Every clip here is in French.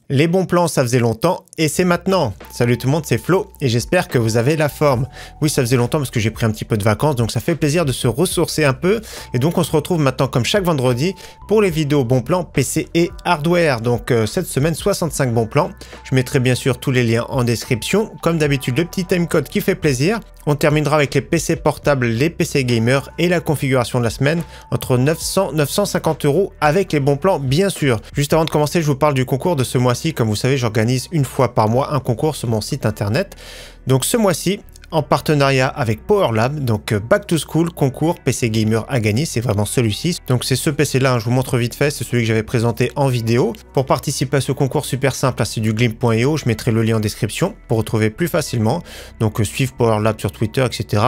Les bons plans, ça faisait longtemps et c'est maintenant. Salut tout le monde, c'est Flo et j'espère que vous avez la forme. Oui, ça faisait longtemps parce que j'ai pris un petit peu de vacances, donc ça fait plaisir de se ressourcer un peu. Et donc on se retrouve maintenant comme chaque vendredi pour les vidéos bons plans PC et hardware. Donc cette semaine, 65 bons plans. Je mettrai bien sûr tous les liens en description. Comme d'habitude, le petit timecode qui fait plaisir. On terminera avec les PC portables, les PC gamers et la configuration de la semaine entre 900 et 950 € avec les bons plans bien sûr. Juste avant de commencer, je vous parle du concours de ce mois-ci. Comme vous savez, j'organise une fois par mois un concours sur mon site internet. Donc ce mois-ci, en partenariat avec PowerLab, donc Back to School, concours PC Gamer à gagner, c'est vraiment celui-ci. Donc c'est ce PC là, je vous montre vite fait, c'est celui que j'avais présenté en vidéo. Pour participer à ce concours super simple, c'est du glimp.io, je mettrai le lien en description pour retrouver plus facilement. Donc suivre PowerLab sur Twitter, etc.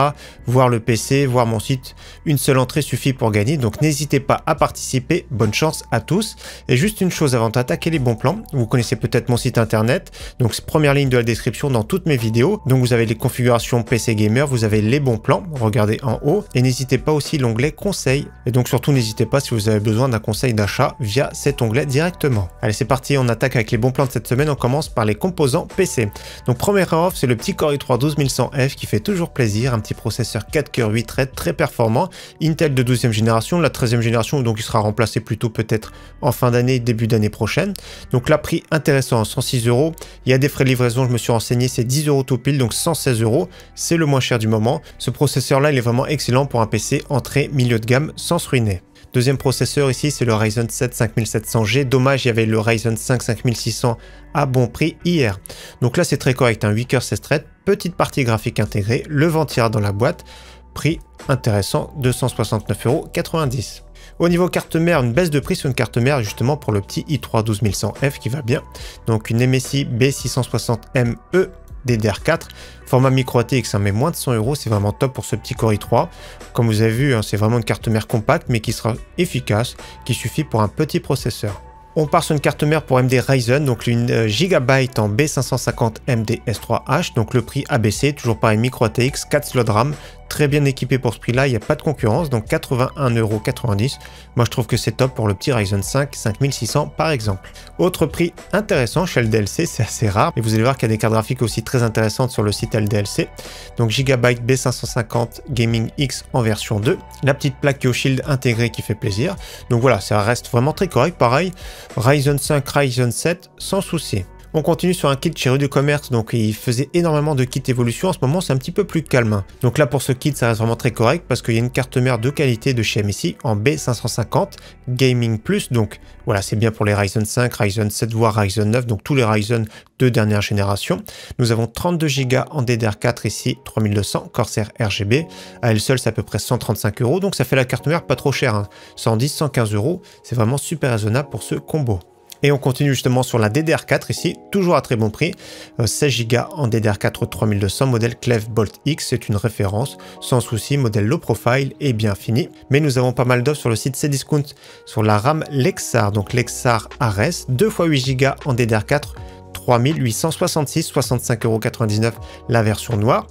Voir le PC, voir mon site, une seule entrée suffit pour gagner. Donc n'hésitez pas à participer, bonne chance à tous. Et juste une chose avant d'attaquer les bons plans, vous connaissez peut-être mon site internet, donc première ligne de la description dans toutes mes vidéos. Donc vous avez les configurations PC Gamer, vous avez les bons plans, regardez en haut, et n'hésitez pas aussi l'onglet conseil. Et donc surtout n'hésitez pas si vous avez besoin d'un conseil d'achat via cet onglet directement. Allez, c'est parti, on attaque avec les bons plans de cette semaine. On commence par les composants PC. Donc première offre, c'est le petit Core i3 12100F qui fait toujours plaisir, un petit processeur 4 coeurs 8 threads très performant, Intel de 12e génération, la 13e génération, donc il sera remplacé plutôt peut-être en fin d'année, début d'année prochaine. Donc là, prix intéressant, 106 €. Il y a des frais de livraison, je me suis renseigné, c'est 10 € tout pile, donc 116 €. C'est le moins cher du moment. Ce processeur-là, il est vraiment excellent pour un PC entrée milieu de gamme sans se ruiner. Deuxième processeur ici, c'est le Ryzen 7 5700G. Dommage, il y avait le Ryzen 5 5600 à bon prix hier. Donc là, c'est très correct, 8 coeurs 16 threads, petite partie graphique intégrée, le ventilleur dans la boîte, prix intéressant, 269,90 €. Au niveau carte mère, une baisse de prix sur une carte mère justement pour le petit i3 12100F qui va bien. Donc une MSI B660ME DDR4, format micro ATX, mais moins de 100 €, c'est vraiment top pour ce petit Core i3. Comme vous avez vu, c'est vraiment une carte mère compacte mais qui sera efficace, qui suffit pour un petit processeur. On part sur une carte mère pour AMD Ryzen, donc une Gigabyte en B550 MD S3H, donc le prix a baissé, toujours pareil micro ATX, 4 slots RAM, très bien équipé pour ce prix-là, il n'y a pas de concurrence, donc 81,90 €. Moi je trouve que c'est top pour le petit Ryzen 5 5600 par exemple. Autre prix intéressant chez LDLC, c'est assez rare, et vous allez voir qu'il y a des cartes graphiques aussi très intéressantes sur le site LDLC. Donc Gigabyte B550 Gaming X en version 2, la petite plaque YoShield intégrée qui fait plaisir. Donc voilà, ça reste vraiment très correct, pareil. Ryzen 5, Ryzen 7, sans souci. On continue sur un kit chez Rue du Commerce, donc il faisait énormément de kits évolution, en ce moment c'est un petit peu plus calme. Donc là pour ce kit ça reste vraiment très correct parce qu'il y a une carte mère de qualité de chez MSI en B550 Gaming Plus, donc voilà c'est bien pour les Ryzen 5, Ryzen 7 voire Ryzen 9, donc tous les Ryzen de dernière génération. Nous avons 32 Go en DDR4 ici, 3200 Corsair RGB, à elle seule c'est à peu près 135 €, donc ça fait la carte mère pas trop chère, 110, 115 €, c'est vraiment super raisonnable pour ce combo. Et on continue justement sur la DDR4 ici, toujours à très bon prix, 16 Go en DDR4 3200, modèle Clef Bolt X, c'est une référence, sans souci, modèle low profile et bien fini. Mais nous avons pas mal d'offres sur le site Cdiscount sur la RAM Lexar, donc Lexar Ares, 2 x 8 Go en DDR4, 3866, 65,99 € la version noire.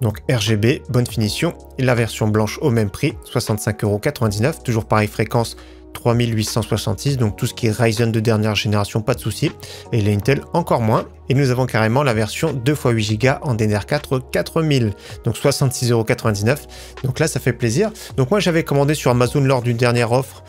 Donc RGB, bonne finition, et la version blanche au même prix, 65,99 €, toujours pareil fréquence, 3866, donc tout ce qui est Ryzen de dernière génération, pas de souci, et les Intel encore moins. Et nous avons carrément la version 2 x 8 Go en DDR4 4000, donc 66,99 €. Donc là, ça fait plaisir. Donc moi, j'avais commandé sur Amazon lors d'une dernière offre.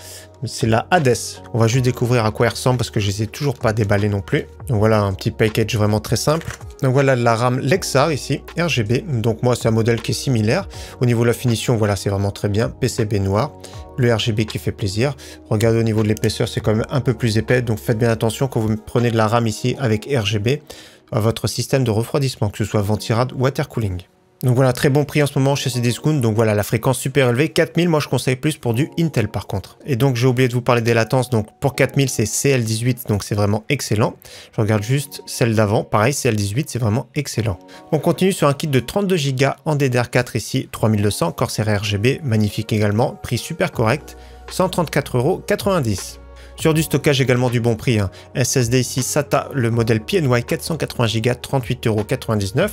C'est la Hades. On va juste découvrir à quoi elle ressemble parce que je ne les ai toujours pas déballés non plus. Donc voilà, un petit package vraiment très simple. Donc voilà la RAM Lexar ici, RGB. Donc moi, c'est un modèle qui est similaire. Au niveau de la finition, voilà, c'est vraiment très bien. PCB noir. Le RGB qui fait plaisir. Regardez au niveau de l'épaisseur, c'est quand même un peu plus épais. Donc faites bien attention quand vous prenez de la RAM ici avec RGB à votre système de refroidissement, que ce soit ventilation ou water cooling. Donc voilà, très bon prix en ce moment chez Cdiscount. Donc voilà, la fréquence super élevée, 4000. Moi, je conseille plus pour du Intel par contre. Et donc, j'ai oublié de vous parler des latences. Donc pour 4000, c'est CL18. Donc c'est vraiment excellent. Je regarde juste celle d'avant. Pareil, CL18, c'est vraiment excellent. On continue sur un kit de 32 Go en DDR4 ici, 3200. Corsair RGB, magnifique également. Prix super correct, 134,90 €. Sur du stockage également du bon prix, SSD ici SATA, le modèle PNY 480 Go, 38,99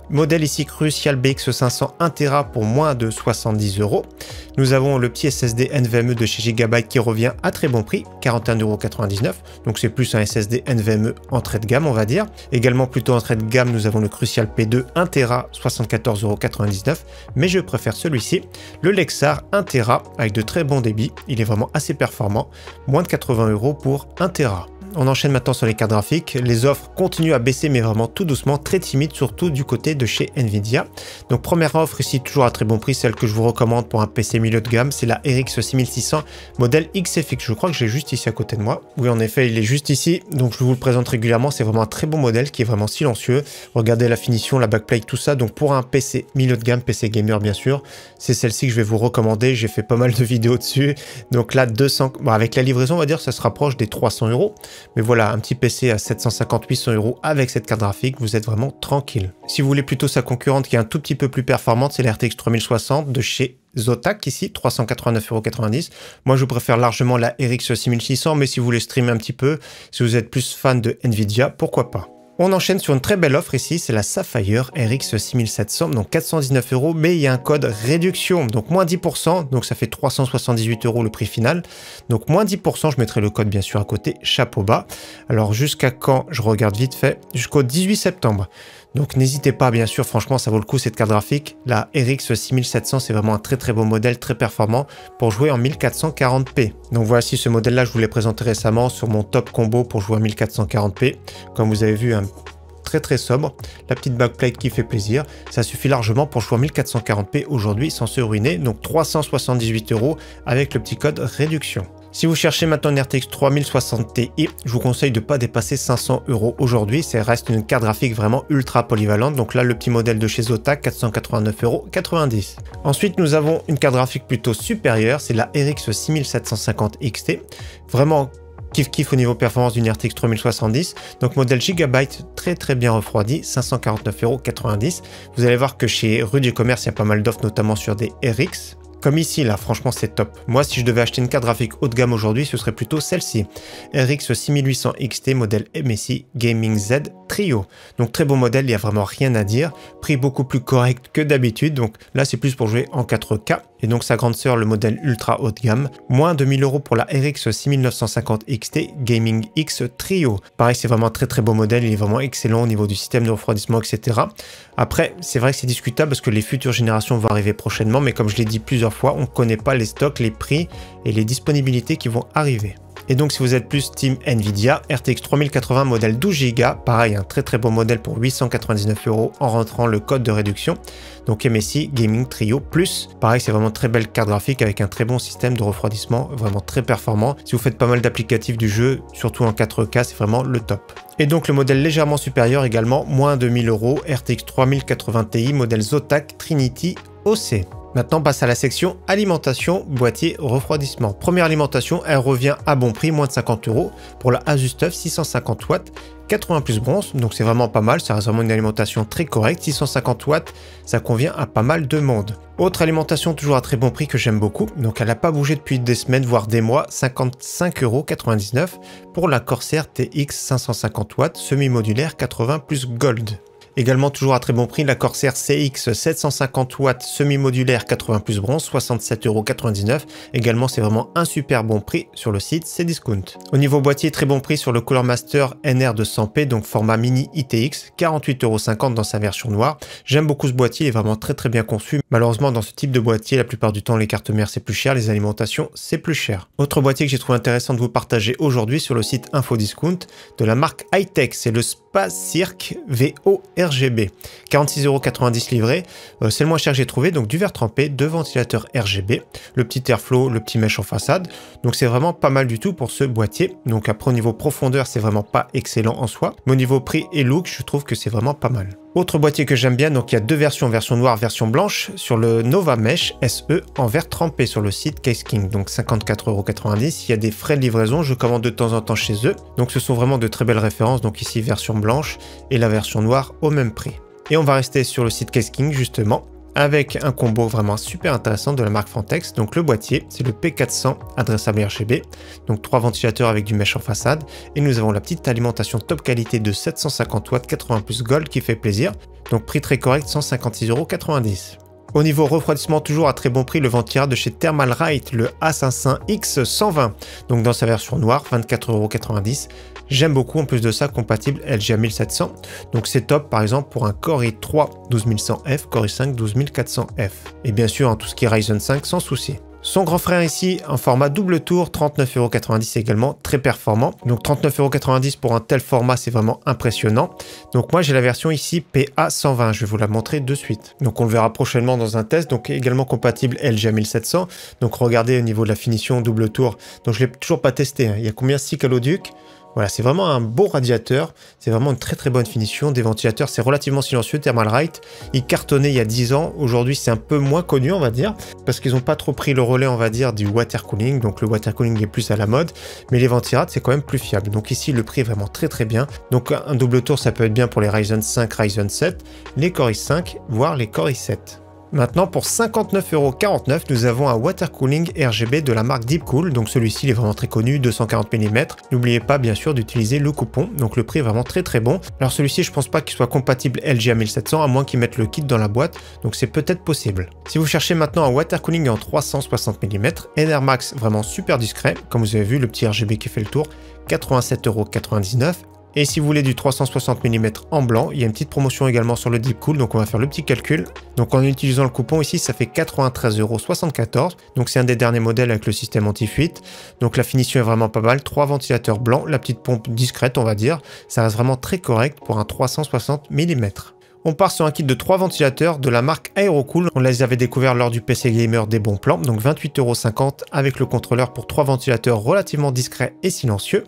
€. Modèle ici Crucial BX500 1 Tera pour moins de 70 €. Nous avons le petit SSD NVMe de chez Gigabyte qui revient à très bon prix, 41,99 €. Donc c'est plus un SSD NVMe entrée de gamme, on va dire. Également plutôt entrée de gamme, nous avons le Crucial P2 1 Tera, 74,99 €. Mais je préfère celui-ci, le Lexar 1 Tera avec de très bons débits. Il est vraiment assez performant, moins de 80 € pour 1 Tera. On enchaîne maintenant sur les cartes graphiques. Les offres continuent à baisser, mais vraiment tout doucement, très timide, surtout du côté de chez Nvidia. Donc première offre ici, toujours à très bon prix, celle que je vous recommande pour un PC milieu de gamme, c'est la RX 6600 modèle XFX. Je crois que je l'ai juste ici à côté de moi. Oui, en effet, il est juste ici, donc je vous le présente régulièrement. C'est vraiment un très bon modèle qui est vraiment silencieux. Regardez la finition, la backplate, tout ça. Donc pour un PC milieu de gamme, PC gamer bien sûr, c'est celle-ci que je vais vous recommander. J'ai fait pas mal de vidéos dessus. Donc là, 200, bon, avec la livraison, on va dire, ça se rapproche des 300 €. Mais voilà, un petit PC à 750-800 € avec cette carte graphique, vous êtes vraiment tranquille. Si vous voulez plutôt sa concurrente qui est un tout petit peu plus performante, c'est la RTX 3060 de chez Zotac ici, 389,90 €. Moi, je préfère largement la RX 6600, mais si vous voulez streamer un petit peu, si vous êtes plus fan de Nvidia, pourquoi pas. On enchaîne sur une très belle offre ici, c'est la Sapphire RX 6700, donc 419 €, mais il y a un code réduction, donc moins 10%, donc ça fait 378 € le prix final. Donc moins 10%, je mettrai le code bien sûr à côté, chapeau bas. Alors jusqu'à quand? Je regarde vite fait, jusqu'au 18 septembre. Donc n'hésitez pas, bien sûr, franchement ça vaut le coup cette carte graphique. La RX 6700 c'est vraiment un très beau modèle, très performant pour jouer en 1440p. Donc voici ce modèle là, je vous l'ai présenté récemment sur mon top combo pour jouer en 1440p. Comme vous avez vu, un très sobre, la petite backplate qui fait plaisir, ça suffit largement pour jouer en 1440p aujourd'hui sans se ruiner. Donc 378 € avec le petit code réduction. Si vous cherchez maintenant une RTX 3060 Ti, je vous conseille de ne pas dépasser 500 € aujourd'hui. Ça reste une carte graphique vraiment ultra polyvalente. Donc là, le petit modèle de chez Zotac, 489,90 €. Ensuite, nous avons une carte graphique plutôt supérieure. C'est la RX 6750 XT. Vraiment kiff au niveau performance d'une RTX 3070. Donc modèle Gigabyte très bien refroidi, 549,90 €. Vous allez voir que chez Rue du Commerce, il y a pas mal d'offres, notamment sur des RX. Comme ici, là, franchement, c'est top. Moi, si je devais acheter une carte graphique haut de gamme aujourd'hui, ce serait plutôt celle-ci. RX 6800 XT, modèle MSI Gaming Z Trio. Donc, très beau modèle, il n'y a vraiment rien à dire. Prix beaucoup plus correct que d'habitude. Donc là, c'est plus pour jouer en 4K. Et donc, sa grande sœur, le modèle ultra haut de gamme. Moins de 1000 € pour la RX 6950 XT Gaming X Trio. Pareil, c'est vraiment un très beau modèle. Il est vraiment excellent au niveau du système de refroidissement, etc. Après, c'est vrai que c'est discutable parce que les futures générations vont arriver prochainement. Mais comme je l'ai dit plusieurs fois, on ne connaît pas les stocks, les prix et les disponibilités qui vont arriver. Et donc si vous êtes plus team Nvidia, RTX 3080 modèle 12 Go, pareil, un très beau modèle pour 899 € en rentrant le code de réduction. Donc MSI Gaming Trio Plus, pareil, c'est vraiment très belle carte graphique avec un très bon système de refroidissement, vraiment très performant. Si vous faites pas mal d'applicatifs du jeu, surtout en 4K, c'est vraiment le top. Et donc le modèle légèrement supérieur également, moins de 1000 €, RTX 3080 Ti modèle Zotac Trinity OC. Maintenant, on passe à la section alimentation, boîtier, refroidissement. Première alimentation, elle revient à bon prix, moins de 50 € pour la Asus TUF 650 watts, 80 plus bronze, donc c'est vraiment pas mal, ça reste vraiment une alimentation très correcte. 650 watts, ça convient à pas mal de monde. Autre alimentation toujours à très bon prix que j'aime beaucoup, donc elle n'a pas bougé depuis des semaines, voire des mois, 55,99 € pour la Corsair TX 550 watts, semi-modulaire 80 plus gold. Également toujours à très bon prix, la Corsair CX 750 watts semi-modulaire 80 plus bronze, 67,99 €. Également, c'est vraiment un super bon prix sur le site Cdiscount. Au niveau boîtier, très bon prix sur le Cooler Master NR200p, donc format mini ITX, 48,50 € dans sa version noire. J'aime beaucoup ce boîtier, il est vraiment très bien conçu. Malheureusement, dans ce type de boîtier, la plupart du temps, les cartes mères c'est plus cher, les alimentations c'est plus cher. Autre boîtier que j'ai trouvé intéressant de vous partager aujourd'hui sur le site Infodiscount de la marque Hightech, c'est le Spacirc VO RGB, 46,90 € livré, c'est le moins cher que j'ai trouvé, donc du verre trempé, deux ventilateurs RGB, le petit airflow, le petit mesh en façade, donc c'est vraiment pas mal du tout pour ce boîtier. Donc après au niveau profondeur c'est vraiment pas excellent en soi, mais au niveau prix et look je trouve que c'est vraiment pas mal. Autre boîtier que j'aime bien, donc il y a deux versions, version noire, version blanche, sur le Nova Mesh SE en verre trempé sur le site Case King, donc 54,90 €. Il y a des frais de livraison, je commande de temps en temps chez eux, donc ce sont vraiment de très belles références, donc ici version blanche et la version noire au même prix. Et on va rester sur le site Case King justement. avec un combo vraiment super intéressant de la marque Fantex. Donc le boîtier, c'est le P400 adressable RGB, donc 3 ventilateurs avec du mesh en façade, et nous avons la petite alimentation top qualité de 750 watts 80 plus Gold qui fait plaisir, donc prix très correct, 156,90 €. Au niveau refroidissement, toujours à très bon prix, le ventira de chez Thermalright, le A500X120, donc dans sa version noire, 24,90 €. J'aime beaucoup, en plus de ça, compatible LGA 1700, donc c'est top par exemple pour un Core i3 12100F, Core i5 12400F, et bien sûr en tout ce qui est Ryzen 5 sans souci. Son grand frère ici, en format double tour, 39,90 € également, très performant. Donc 39,90 € pour un tel format, c'est vraiment impressionnant. Donc moi j'ai la version ici PA120, je vais vous la montrer de suite. Donc on le verra prochainement dans un test, donc également compatible LGA 1700. Donc regardez au niveau de la finition double tour, donc je ne l'ai toujours pas testé, hein. Il y a combien 6 caloducs? Voilà, c'est vraiment un beau radiateur, c'est vraiment une très très bonne finition, des ventilateurs, c'est relativement silencieux, Thermalright, il cartonnait il y a 10 ans, aujourd'hui c'est un peu moins connu on va dire, parce qu'ils n'ont pas trop pris le relais on va dire du water cooling, donc le water cooling est plus à la mode, mais les ventirades c'est quand même plus fiable, donc ici le prix est vraiment très très bien, donc un double tour ça peut être bien pour les Ryzen 5, Ryzen 7, les Core i5, voire les Core i7. Maintenant, pour 59,49 €, nous avons un water cooling RGB de la marque Deepcool. Donc celui-ci, il est vraiment très connu, 240 mm. N'oubliez pas, bien sûr, d'utiliser le coupon. Donc le prix est vraiment très très bon. Alors celui-ci, je pense pas qu'il soit compatible LGA 1700, à moins qu'ils mettent le kit dans la boîte. Donc c'est peut-être possible. Si vous cherchez maintenant un water cooling en 360 mm, Enermax, vraiment super discret. Comme vous avez vu, le petit RGB qui fait le tour, 87,99 €. Et si vous voulez du 360 mm en blanc, il y a une petite promotion également sur le Deepcool, donc on va faire le petit calcul. Donc en utilisant le coupon ici, ça fait 93,74 €. Donc c'est un des derniers modèles avec le système anti-fuite. Donc la finition est vraiment pas mal, 3 ventilateurs blancs, la petite pompe discrète on va dire. Ça reste vraiment très correct pour un 360 mm. On part sur un kit de 3 ventilateurs de la marque Aerocool. On les avait découverts lors du PC Gamer des bons plans, donc 28,50 € avec le contrôleur pour 3 ventilateurs relativement discrets et silencieux.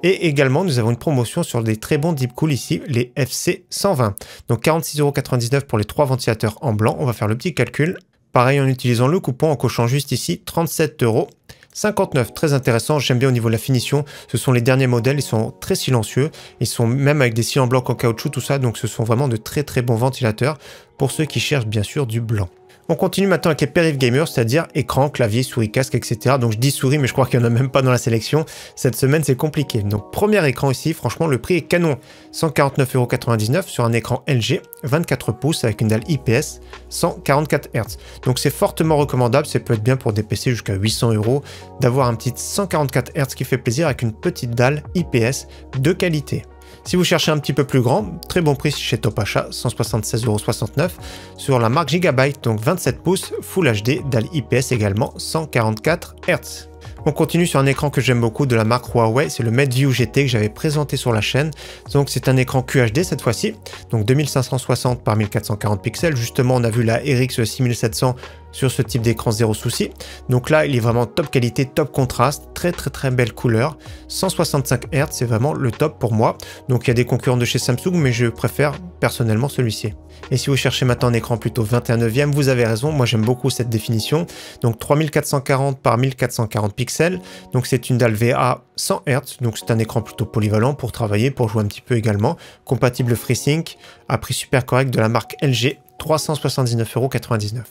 Et également, nous avons une promotion sur des très bons Deepcool ici, les FC120. Donc 46,99 € pour les 3 ventilateurs en blanc. On va faire le petit calcul. Pareil en utilisant le coupon, en cochant juste ici 37,59 €. Très intéressant, j'aime bien au niveau de la finition. Ce sont les derniers modèles, ils sont très silencieux. Ils sont même avec des cylindres blancs en caoutchouc, tout ça. Donc ce sont vraiment de très très bons ventilateurs pour ceux qui cherchent bien sûr du blanc. On continue maintenant avec les périphes gamers, c'est-à-dire écran, clavier, souris, casque, etc. Donc je dis souris, mais je crois qu'il n'y en a même pas dans la sélection. Cette semaine, c'est compliqué. Donc premier écran ici, franchement, le prix est canon. 149,99 € sur un écran LG, 24 pouces avec une dalle IPS, 144 Hz. Donc c'est fortement recommandable, ça peut être bien pour des PC jusqu'à 800 € d'avoir un petit 144 Hz qui fait plaisir avec une petite dalle IPS de qualité. Si vous cherchez un petit peu plus grand, très bon prix chez Top Achat, 176,69 € sur la marque Gigabyte, donc 27 pouces, Full HD, dalle IPS également, 144 Hz. On continue sur un écran que j'aime beaucoup de la marque Huawei, c'est le MateView GT que j'avais présenté sur la chaîne. Donc c'est un écran QHD cette fois-ci, donc 2560 par 1440 pixels. Justement, on a vu la RX 6700 sur ce type d'écran, zéro souci. Donc là, il est vraiment top qualité, top contraste, très belle couleur. 165 Hz, c'est vraiment le top pour moi. Donc il y a des concurrents de chez Samsung, mais je préfère personnellement celui-ci. Et si vous cherchez maintenant un écran plutôt 21/9, vous avez raison, moi j'aime beaucoup cette définition. Donc 3440 par 1440 pixels, donc c'est une dalle VA 100 Hz, donc c'est un écran plutôt polyvalent pour travailler, pour jouer un petit peu également. Compatible FreeSync, à prix super correct de la marque LG, 379,99 €.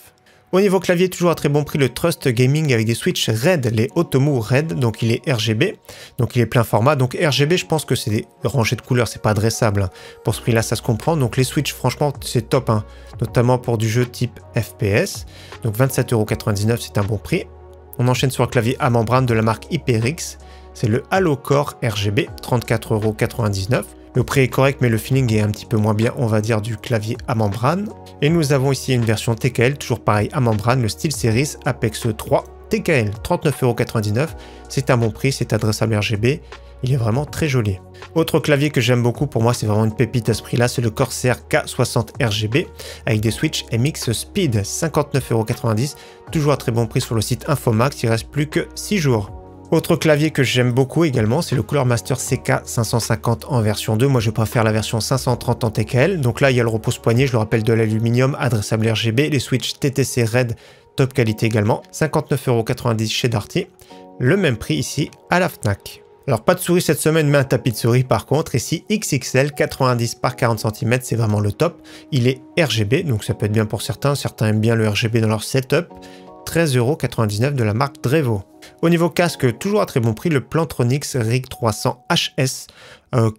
Au niveau clavier, toujours à très bon prix, le Trust Gaming avec des switches RED, les Otomu RED, donc il est RGB, donc il est plein format. Donc RGB, je pense que c'est des rangées de couleurs, c'est pas adressable, hein. Pour ce prix-là, ça se comprend. Donc les switches, franchement, c'est top, hein. Notamment pour du jeu type FPS. Donc 27,99 €, c'est un bon prix. On enchaîne sur un clavier à membrane de la marque HyperX. C'est le Halo Core RGB, 34,99 €. Le prix est correct, mais le feeling est un petit peu moins bien, on va dire, du clavier à membrane. Et nous avons ici une version TKL, toujours pareil à membrane, le SteelSeries Apex 3 TKL, 39,99 €. C'est un bon prix, c'est adressable RGB. Il est vraiment très joli. Autre clavier que j'aime beaucoup, pour moi c'est vraiment une pépite à ce prix-là, c'est le Corsair K60 RGB avec des switches MX Speed, 59,90 €. Toujours à très bon prix sur le site Infomax, il reste plus que 6 jours. Autre clavier que j'aime beaucoup également, c'est le Cooler Master CK550 en version 2. Moi, je préfère la version 530 en TKL. Donc là, il y a le repose-poignet, je le rappelle, de l'aluminium, adressable RGB, les switches TTC RED, top qualité également. 59,90 € chez Darty. Le même prix ici à la Fnac. Alors pas de souris cette semaine, mais un tapis de souris par contre. Ici XXL 90 par 40 cm, c'est vraiment le top. Il est RGB, donc ça peut être bien pour certains. Certains aiment bien le RGB dans leur setup. 13,99 € de la marque Drevo. Au niveau casque, toujours à très bon prix, le Plantronics Rig 300 HS.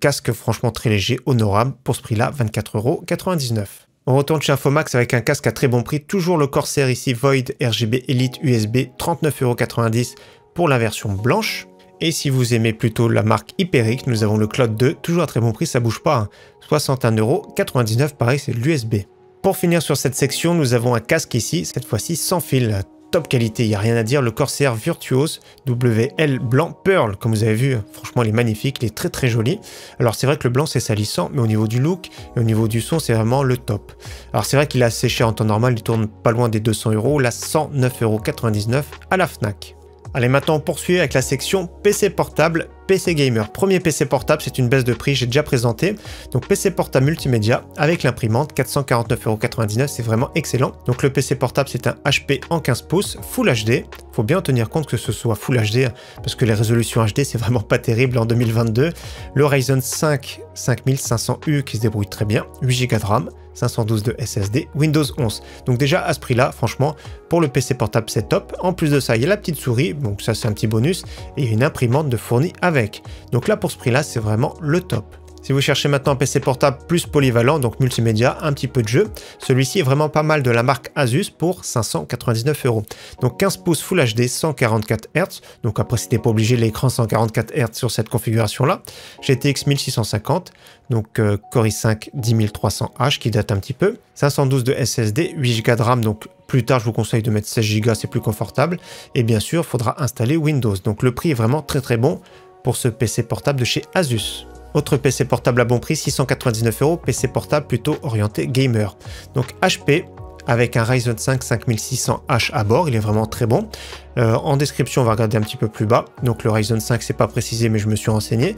Casque franchement très léger, honorable. Pour ce prix-là, 24,99 €. On retourne chez Infomax avec un casque à très bon prix. Toujours le Corsair ici, Void RGB Elite USB, 39,90 € pour la version blanche. Et si vous aimez plutôt la marque Hyperic, nous avons le Cloud 2, toujours à très bon prix, ça bouge pas, hein. 61,99 €, pareil c'est de l'USB. Pour finir sur cette section, nous avons un casque ici, cette fois-ci sans fil. Top qualité, il n'y a rien à dire, le Corsair Virtuos WL blanc Pearl, comme vous avez vu, franchement il est magnifique, il est très très joli. Alors c'est vrai que le blanc c'est salissant, mais au niveau du look et au niveau du son c'est vraiment le top. Alors c'est vrai qu'il est assez cher en temps normal, il tourne pas loin des 200 €, là 109,99 € à la Fnac. Allez, maintenant on poursuit avec la section PC portable, PC gamer. Premier PC portable, c'est une baisse de prix, j'ai déjà présenté. Donc PC portable multimédia avec l'imprimante, 449,99 €, c'est vraiment excellent. Donc le PC portable, c'est un HP en 15 pouces, Full HD. Faut bien en tenir compte que ce soit Full HD, parce que les résolutions HD, c'est vraiment pas terrible en 2022. Le Ryzen 5 5500U qui se débrouille très bien, 8 Go de RAM, 512 de SSD, Windows 11. Donc déjà à ce prix-là, franchement, pour le PC portable, c'est top. En plus de ça, il y a la petite souris, donc ça c'est un petit bonus, et une imprimante de fournie avec. Donc là, pour ce prix-là, c'est vraiment le top. Si vous cherchez maintenant un PC portable plus polyvalent, donc multimédia, un petit peu de jeu, celui-ci est vraiment pas mal de la marque Asus pour 599 €. Donc 15 pouces Full HD, 144 Hz. Donc après, c'était pas obligé l'écran 144 Hz sur cette configuration-là. GTX 1650, donc Core i5 10300H qui date un petit peu. 512 de SSD, 8 Go de RAM, donc plus tard, je vous conseille de mettre 16 Go, c'est plus confortable. Et bien sûr, il faudra installer Windows. Donc le prix est vraiment très très bon pour ce PC portable de chez Asus. Autre PC portable à bon prix, 699 €, PC portable plutôt orienté gamer. Donc HP avec un Ryzen 5 5600H à bord, il est vraiment très bon. En description, on va regarder un petit peu plus bas. Donc le Ryzen 5, c'est pas précisé, mais je me suis renseigné.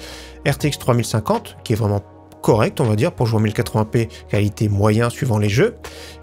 RTX 3050, qui est vraiment correct, on va dire, pour jouer en 1080p, qualité moyen suivant les jeux.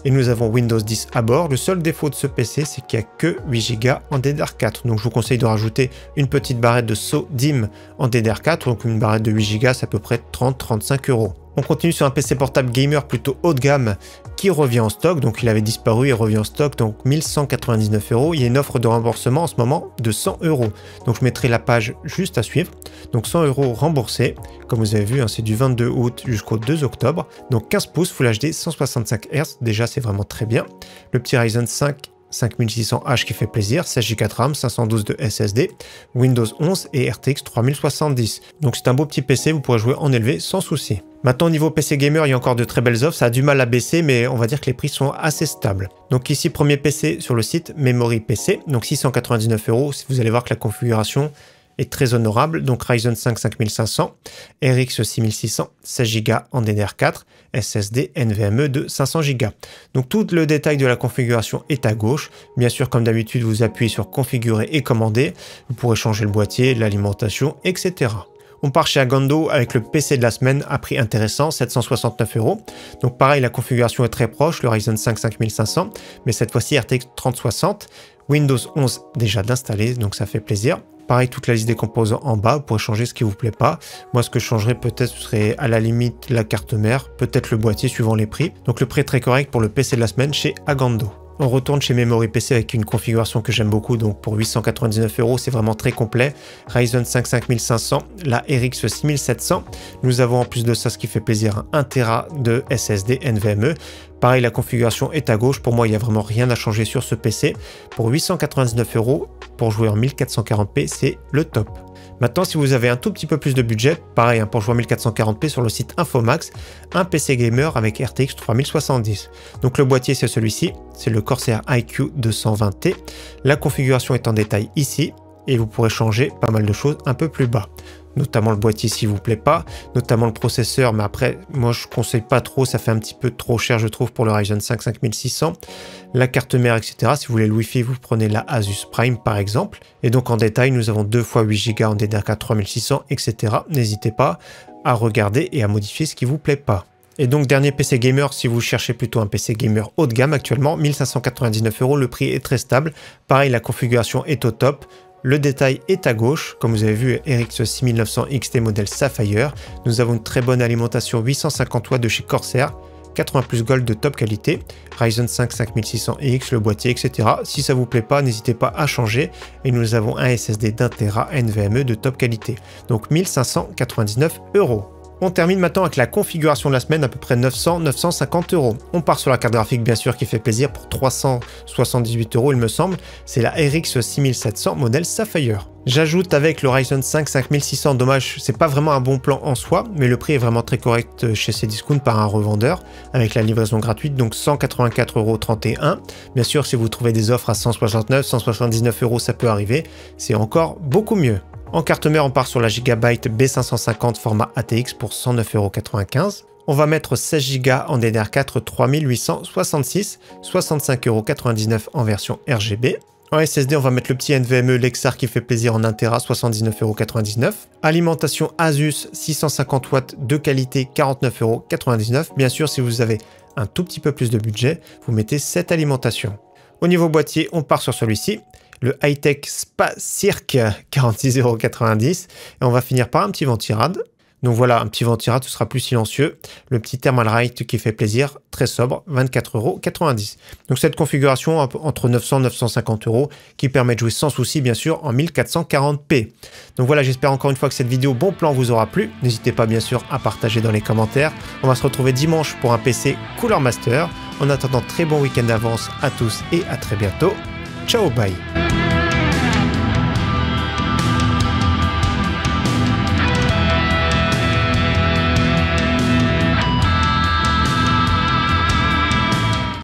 Et nous avons Windows 10 à bord. Le seul défaut de ce PC, c'est qu'il n'y a que 8 Go en DDR4. Donc je vous conseille de rajouter une petite barrette de SO-DIMM en DDR4. Donc une barrette de 8 Go, c'est à peu près 30-35 €. On continue sur un PC portable gamer plutôt haut de gamme qui revient en stock. Donc il avait disparu, il revient en stock, donc 1199 €. Il y a une offre de remboursement en ce moment de 100 €. Donc je mettrai la page juste à suivre. Donc 100 € remboursés. Comme vous avez vu, hein, c'est du 22 août jusqu'au 2 octobre. Donc 15 pouces Full HD, 165 Hz. Déjà, c'est vraiment très bien. Le petit Ryzen 5 5600H qui fait plaisir, 16 Go de RAM, 512 de SSD, Windows 11 et RTX 3070. Donc c'est un beau petit PC, vous pourrez jouer en élevé sans souci. Maintenant au niveau PC gamer, il y a encore de très belles offres, ça a du mal à baisser, mais on va dire que les prix sont assez stables. Donc ici, premier PC sur le site Memory PC, donc 699 €, si vous allez voir que la configuration est très honorable, donc Ryzen 5 5500, RX 6600, 16 Go en DDR4, SSD NVMe de 500 Go. Donc tout le détail de la configuration est à gauche. Bien sûr, comme d'habitude, vous appuyez sur configurer et commander. Vous pourrez changer le boîtier, l'alimentation, etc. On part chez Agando avec le PC de la semaine à prix intéressant, 769 €. Donc pareil, la configuration est très proche, le Ryzen 5 5500, mais cette fois-ci RTX 3060, Windows 11 déjà d'installer, donc ça fait plaisir. Pareil, toute la liste des composants en bas, vous pourrez changer ce qui vous plaît pas. Moi, ce que je changerais peut-être, ce serait à la limite la carte mère, peut-être le boîtier suivant les prix. Donc le prix est très correct pour le PC de la semaine chez Agando. On retourne chez Memory PC avec une configuration que j'aime beaucoup, donc pour 899 €, c'est vraiment très complet. Ryzen 5 5500, la RX 6700. Nous avons en plus de ça, ce qui fait plaisir, un 1 Tera de SSD NVMe. Pareil, la configuration est à gauche. Pour moi, il n'y a vraiment rien à changer sur ce PC. Pour 899 €, pour jouer en 1440p, c'est le top. Maintenant, si vous avez un tout petit peu plus de budget, pareil, hein, pour jouer en 1440p sur le site Infomax, un PC gamer avec RTX 3070. Donc le boîtier, c'est celui-ci, c'est le Corsair iCUE 220T. La configuration est en détail ici, et vous pourrez changer pas mal de choses un peu plus bas. Notamment le boîtier s'il vous plaît pas, notamment le processeur, mais après, moi je conseille pas trop, ça fait un petit peu trop cher je trouve pour le Ryzen 5 5600. La carte mère, etc. Si vous voulez le Wi-Fi, vous prenez la Asus Prime par exemple. Et donc en détail, nous avons 2 fois 8 Go en DDR4 3600, etc. N'hésitez pas à regarder et à modifier ce qui vous plaît pas. Et donc dernier PC gamer, si vous cherchez plutôt un PC gamer haut de gamme actuellement, 1599 €, le prix est très stable. Pareil, la configuration est au top. Le détail est à gauche, comme vous avez vu RX 6900 XT modèle Sapphire. Nous avons une très bonne alimentation 850 watts de chez Corsair, 80 plus Gold de top qualité, Ryzen 5 5600X, le boîtier, etc. Si ça vous plaît pas, n'hésitez pas à changer. Et nous avons un SSD d'1 Tera NVMe de top qualité, donc 1599 €. On termine maintenant avec la configuration de la semaine, à peu près 900-950 €. On part sur la carte graphique bien sûr qui fait plaisir pour 378 € il me semble. C'est la RX 6700 modèle Sapphire. J'ajoute avec le Ryzen 5 5600, dommage, c'est pas vraiment un bon plan en soi, mais le prix est vraiment très correct chez Cdiscount par un revendeur, avec la livraison gratuite, donc 184,31 €. Bien sûr, si vous trouvez des offres à 169, 179 €, ça peut arriver, c'est encore beaucoup mieux. En carte mère, on part sur la Gigabyte B550 format ATX pour 109,95 €. On va mettre 16 Go en DDR4 3866, 65,99 € en version RGB. En SSD, on va mettre le petit NVMe Lexar qui fait plaisir en 1 Tera, 79,99 €. Alimentation Asus 650 watts de qualité, 49,99 €. Bien sûr, si vous avez un tout petit peu plus de budget, vous mettez cette alimentation. Au niveau boîtier, on part sur celui-ci. Le Hightech Spa Cirque, 46,90 €. Et on va finir par un petit ventirad. Donc voilà, un petit ventirad, ce sera plus silencieux. Le petit Thermalright qui fait plaisir, très sobre, 24,90 €. Donc cette configuration entre 900 et 950 € qui permet de jouer sans souci, bien sûr, en 1440p. Donc voilà, j'espère encore une fois que cette vidéo bon plan vous aura plu. N'hésitez pas, bien sûr, à partager dans les commentaires. On va se retrouver dimanche pour un PC Cooler Master. En attendant, très bon week-end d'avance à tous et à très bientôt. Ciao, bye!